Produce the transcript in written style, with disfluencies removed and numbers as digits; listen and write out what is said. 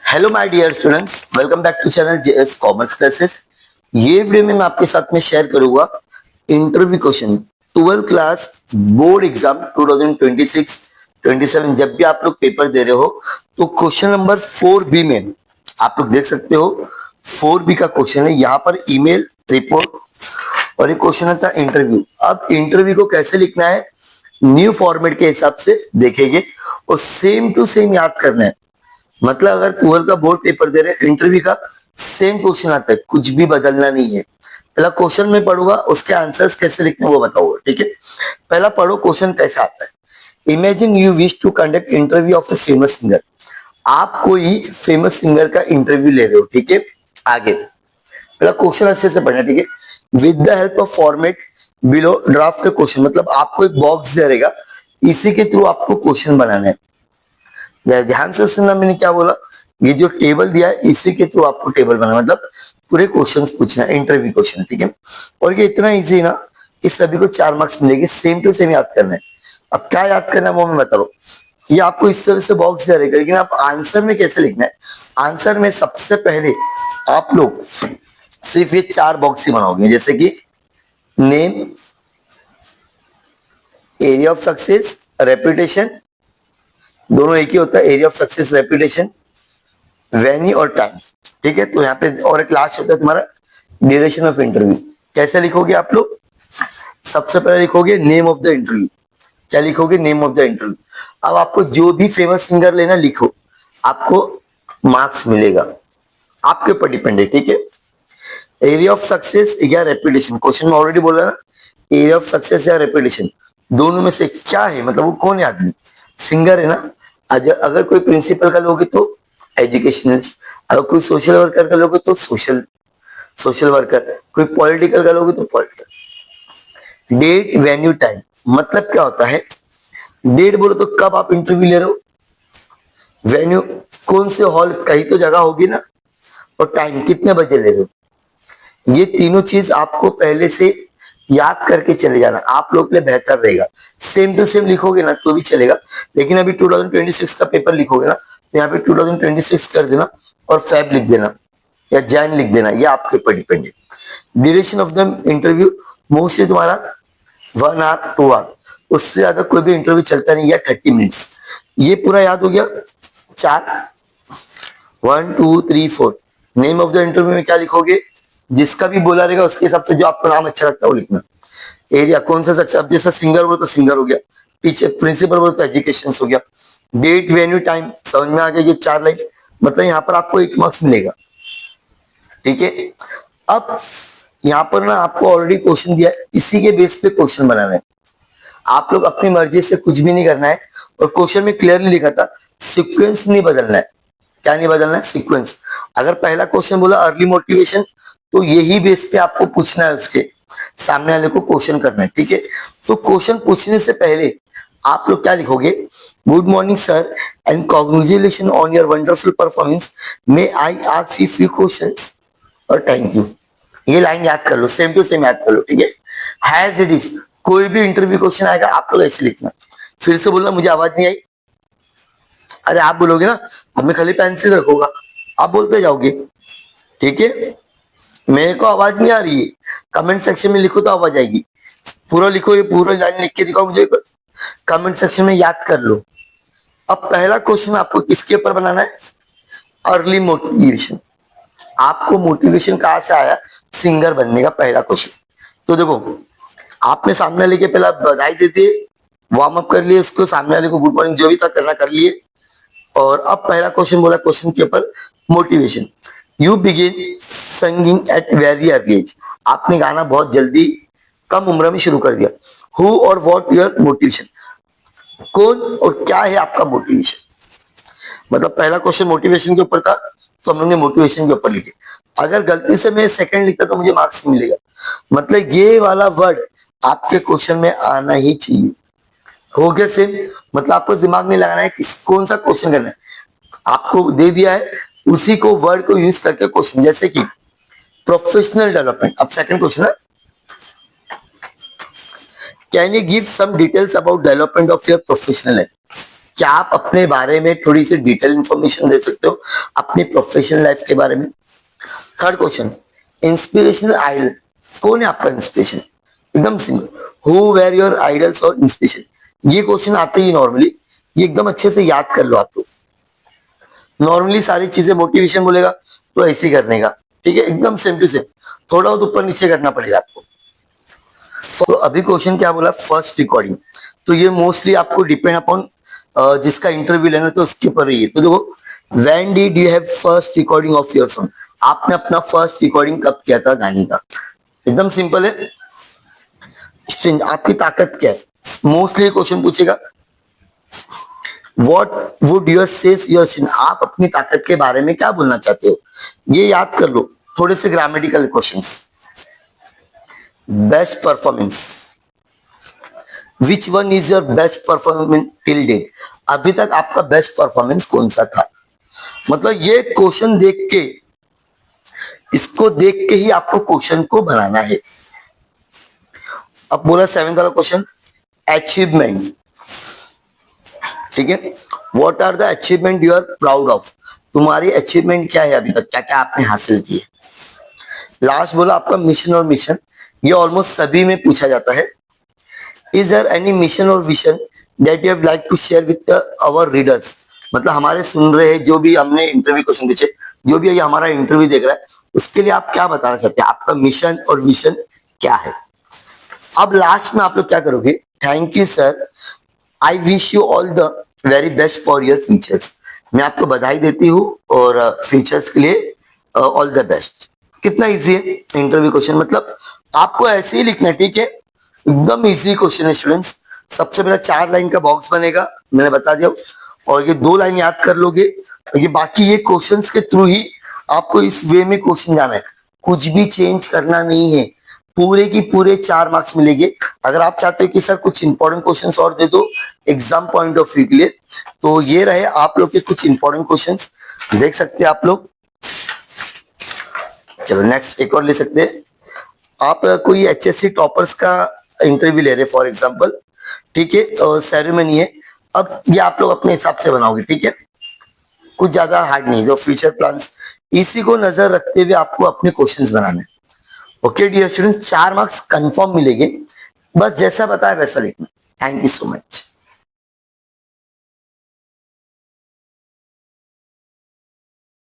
Hello my dear students, welcome back to channel JS commerce classes. ये video में मैं आपके साथ में शेयर करूंगा interview question 12th class board exam 2026-27। जब भी आप लोग पेपर दे रहे हो तो क्वेश्चन नंबर 4B में आप लोग देख सकते हो 4B का क्वेश्चन है। यहाँ पर ईमेल रिपोर्ट और एक क्वेश्चन था इंटरव्यू। अब इंटरव्यू को कैसे लिखना है न्यू फॉर्मेट के हिसाब से देखेंगे और सेम टू सेम याद करना है। मतलब अगर 12 का बोर्ड पेपर दे रहे इंटरव्यू का सेम क्वेश्चन आता है, कुछ भी बदलना नहीं है। पहला क्वेश्चन में पढ़ूंगा, उसके आंसर्स कैसे लिखने वो बताऊंगा, ठीक है। पहला पढ़ो क्वेश्चन कैसा आता है। Imagine you wish to conduct interview of a famous singer. आप कोई फेमस सिंगर का इंटरव्यू ले रहे हो, ठीक है। आगे पहला क्वेश्चन अच्छे से पढ़ना, ठीक है। With the help of format below draft का क्वेश्चन, मतलब आपको एक बॉक्स दे रहेगा, इसी के थ्रू आपको क्वेश्चन बनाना है। ध्यान से सुनना, मैंने क्या बोला, ये जो टेबल दिया है इसी के थ्रू आपको टेबल बनाना, मतलब पूरे क्वेश्चंस पूछना है, इंटरव्यू क्वेश्चन, ठीक है। और ये इतना इजी है ना कि सभी को 4 मार्क्स मिलेंगे, सेम टू सेम याद करना है। अब क्या याद करना है वो मैं बता रहा हूँ। ये आपको इस तरह से बॉक्स दे रहेगा, लेकिन आप आंसर में कैसे लिखना है। आंसर में सबसे पहले आप लोग सिर्फ ये 4 बॉक्स ही बनाओगे, जैसे कि name, area of success, reputation, दोनों एक ही होता है, area of success reputation, venue और टाइम, ठीक है। तो यहाँ पे और एक लास्ट होता है तुम्हारा ड्यूरेशन ऑफ इंटरव्यू। कैसे लिखोगे आप लोग, सबसे पहले लिखोगे नेम ऑफ द इंटरव्यू। क्या लिखोगे, नेम ऑफ द इंटरव्यू। अब आपको जो भी फेमस सिंगर लेना लिखो, आपको मार्क्स मिलेगा, आपके ऊपर डिपेंड है, ठीक है। एरिया ऑफ सक्सेस या रेपुटेशन, क्वेश्चन में ऑलरेडी बोला ना, एरिया ऑफ सक्सेस या रेपुटेशन, दोनों में से क्या है, मतलब वो कौन है आदमी, सिंगर है ना। अगर कोई प्रिंसिपल का लोगे तो एजुकेशनल, अगर कोई सोशल वर्कर का लोगे तो सोशल वर्कर, कोई पॉलिटिकल का लोगे तो पॉलिटिकल। डेट, वेन्यू, टाइम, मतलब क्या होता है। डेट बोलो तो कब आप इंटरव्यू ले रहे हो, वेन्यू कौन से हॉल, कहीं तो जगह होगी ना, और टाइम कितने बजे ले रहे हो। ये तीनों चीज आपको पहले से याद करके चले जाना, आप लोग के लिए बेहतर रहेगा। सेम टू सेम लिखोगे ना तो भी चलेगा, लेकिन अभी 2026 का पेपर लिखोगे ना तो यहाँ पे 2026 कर देना और फेब लिख देना या जैन लिख देना, ये आपके ऊपर डिपेंड है। Duration of the interview mostly तुम्हारा 1 आवर 2 आवर, उससे ज्यादा कोई भी इंटरव्यू चलता नहीं, या 30 मिनट्स। ये पूरा याद हो गया। 4 1 2 3 4। नेम ऑफ द इंटरव्यू में क्या लिखोगे, जिसका भी बोला रहेगा उसके हिसाब से जो आपको नाम अच्छा लगता है वो लिखना। एरिया कौन सा सक्सेस, अब जैसा सिंगर बोलो तो सिंगर हो गया, पीछे प्रिंसिपल बोलो तो एजुकेशन हो गया। डेट, वेन्यू, टाइम, समझ में आ गया। ये 4 लाइन, मतलब यहाँ पर आपको 1 मार्क्स मिलेगा, ठीक है। अब यहाँ पर ना आपको ऑलरेडी क्वेश्चन दिया है, इसी के बेस पे क्वेश्चन बनाना है। आप लोग अपनी मर्जी से कुछ भी नहीं करना है, और क्वेश्चन में क्लियरली लिखा था सीक्वेंस नहीं बदलना है। क्या नहीं बदलना है, सीक्वेंस। अगर पहला क्वेश्चन बोला अर्ली मोटिवेशन, तो यही बेस पे आपको पूछना है, उसके सामने वाले को क्वेश्चन करना है, ठीक है। तो क्वेश्चन पूछने से पहले आप लोग क्या लिखोगे, good morning sir and congratulation on your wonderful performance, may I ask you few questions और थैंक यू। ये लाइन याद कर लो, सेम टू सेम याद कर लो, ठीक है। हैज इट इज, कोई भी इंटरव्यू क्वेश्चन आएगा आप लोग ऐसे लिखना। फिर से बोलना मुझे आवाज नहीं आई, अरे आप बोलोगे ना, अब मैं खाली पेंसिल रखूंगा, आप बोलते जाओगे, ठीक है। मेरे को आवाज नहीं आ रही है, कमेंट सेक्शन में लिखो तो आवाज आएगी। पूरा लिखो, ये पूरा लाइन लिख के दिखाओ मुझे, कमेंट सेक्शन में याद कर लो। अब पहला क्वेश्चन आपको किसके ऊपर बनाना है, अर्ली मोटिवेशन। आपको मोटिवेशन कहां से आया सिंगर बनने का, पहला क्वेश्चन। तो देखो, आपने सामने वाले के पहला बधाई दे दिए, वार्म अप कर लिए उसको, सामने वाले को गुड मॉर्निंग जो भी था करना कर लिए, और अब पहला क्वेश्चन बोला, क्वेश्चन के ऊपर motivation. You begin singing at very early age, आपने गाना बहुत जल्दी कम उम्र में शुरू कर दिया। हु और व्हाट योर मोटिवेशन, कौन और क्या है आपका मोटिवेशन। मतलब पहला क्वेश्चन मोटिवेशन के ऊपर था, तो हम लोग ने मोटिवेशन के ऊपर लिखे। अगर गलती से मैं सेकंड लिखता तो मुझे मार्क्स नहीं मिलेगा। मतलब ये वाला वर्ड आपके क्वेश्चन में आना ही चाहिए। हो गया सेम, मतलब आपको दिमाग में लगाना है कि कौन सा क्वेश्चन करना है, आपको दे दिया है उसी को वर्ड को यूज करके क्वेश्चन, जैसे कि प्रोफेशनल डेवलपमेंट। अब सेकंड क्वेश्चन है, can you give some details about development of your professional life. क्या आप अपने बारे में थोड़ी सी डिटेल इंफॉर्मेशन दे सकते हो अपनी प्रोफेशनल लाइफ के बारे में? थर्ड क्वेश्चन, इंस्पिरेशनल आइडल, कौन है आपका इंस्पिरेशन? एकदम simple, who were your idols और इंस्पिरेशन। ये क्वेश्चन आते ही नॉर्मली, ये एकदम अच्छे से याद कर लो आप लोग। नॉर्मली सारी चीजें मोटिवेशन बोलेगा तो ऐसे ही करने का, ठीक है, एकदम सेम टू सेम, थोड़ा बहुत ऊपर नीचे करना पड़ेगा आपको। तो अभी क्वेश्चन क्या बोला, फर्स्ट रिकॉर्डिंग, तो ये मोस्टली आपको डिपेंड अपॉन जिसका इंटरव्यू लेना तो उसके ऊपर ही है। तो देखो, when did you have first recording of your song, आपने अपना फर्स्ट रिकॉर्डिंग कब किया था गाने का? एकदम सिंपल है, स्ट्रेंथ, आपकी ताकत क्या है, मोस्टली क्वेश्चन पूछेगा। What would you say is your strength, आप अपनी ताकत के बारे में क्या बोलना चाहते हो, ये याद कर लो। थोड़े से grammatical questions. Best performance, which one is your best performance till date, अभी तक आपका बेस्ट परफॉर्मेंस कौन सा था? मतलब ये क्वेश्चन देख के, इसको देख के ही आपको क्वेश्चन को बनाना है। अब बोला सेवेंथ वाला क्वेश्चन, अचीवमेंट, ठीक है, what are the achievement you are proud of, तुम्हारी अचीवमेंट क्या है अभी तक, क्या क्या आपने हासिल किए। लास्ट बोला आपका मिशन और मिशन, ये ऑलमोस्ट सभी में पूछा जाता है। इज देयर एनी मिशन और vision that you have like to share with our readers, मतलब हमारे सुन रहे हैं, जो भी हमने इंटरव्यू क्वेश्चन पूछे, जो भी ये हमारा इंटरव्यू देख रहा है, उसके लिए आप क्या बताना चाहते हैं, आपका मिशन और विजन क्या है? अब लास्ट में आप लोग क्या करोगे, thank you sir, I wish you all the very best for your futures, मैं आपको बधाई देती हूँ और फ्यूचर्स के लिए ऑल द बेस्ट। कितना इजी है इंटरव्यू क्वेश्चन, मतलब आपको ऐसे ही लिखना है, ठीक है, एकदम इजी क्वेश्चन है स्टूडेंट्स। सबसे पहले 4 लाइन का बॉक्स बनेगा, मैंने बता दिया, और ये 2 लाइन याद कर लोगे, ये बाकी ये क्वेश्चंस के थ्रू ही आपको इस वे में क्वेश्चन जाना है, कुछ भी चेंज करना नहीं है, पूरे की पूरे 4 मार्क्स मिलेंगे। अगर आप चाहते हो कि सर कुछ इंपॉर्टेंट क्वेश्चंस और दे दो एग्जाम पॉइंट ऑफ व्यू के लिए, तो ये रहे आप लोग के कुछ इंपॉर्टेंट क्वेश्चंस, देख सकते हैं आप लोग। चलो नेक्स्ट एक और ले सकते हैं आप, कोई एचएससी टॉपर्स का इंटरव्यू ले रहे फॉर एग्जांपल, ठीक है, और सेरेमनी है। अब ये आप लोग अपने हिसाब से बनाओगे, ठीक है, कुछ ज्यादा हार्ड नहीं, जो फ्यूचर प्लान्स, इसी को नजर रखते हुए आपको अपने क्वेश्चंस बनाने। Okay dear students, 4 marks confirm मिलेंगे, बस जैसा बताया वैसा लिखना। Thank you so much.